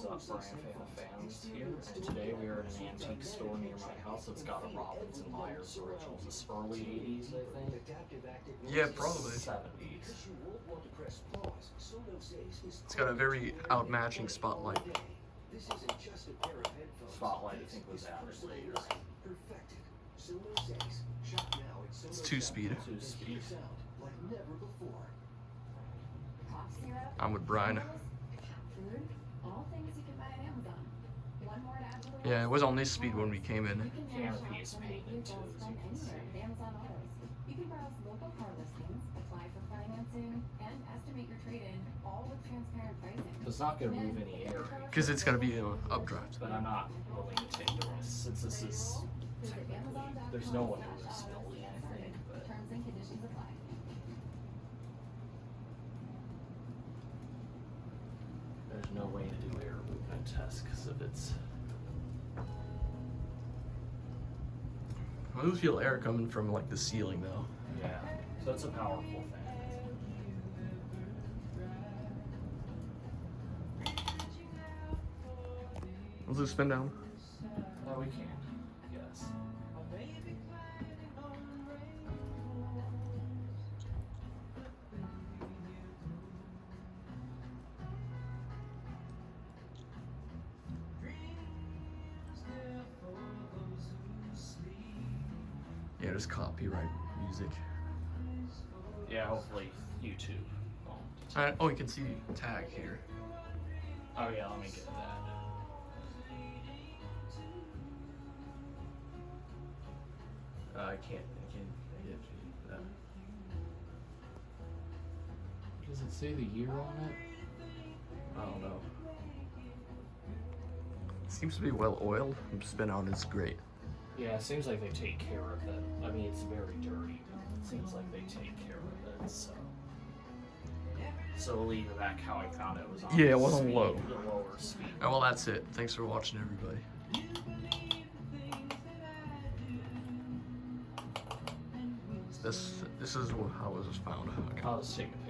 What's up, Brian fans here, and today we are in an antique store near my house that's got a Robbins and Myers original. It's early 80s, I think. Yeah, probably. 70s. It's got a very outmatching spotlight. Spotlight, I think, was added later. It's 2-speed. 2-speed. I'm with Brian. Yeah, it was on this speed when we came in. Canopy is painted too, as you can see. You can browse local car listings, apply for financing, and estimate your trade-in, all with transparent pricing. It's not going to move any air, Because it's going to be an updraft. but I'm not willing to take the risk since this is technically, there's no one who risk building anything, but Terms and conditions apply. there's no way to do air movement tests because of its. I do feel air coming from like the ceiling though. Yeah, so it's a powerful fan. Let's do spin down. No, we can't. Yes. Yeah, just copyright music. Yeah, hopefully YouTube won't. Oh, you can see tag here. Oh yeah, let me get that. I can't get that. Does it say the year on it? I don't know. It seems to be well oiled. Spin out is great. Yeah, it seems like they take care of it. I mean, it's very dirty, but it seems like they take care of it, so. So we'll leave it back how I found it was on. Yeah, it was on speed, low. The lower speed. Oh, well, that's it. Thanks for watching, everybody. This is how it was found. Okay. I'll just take a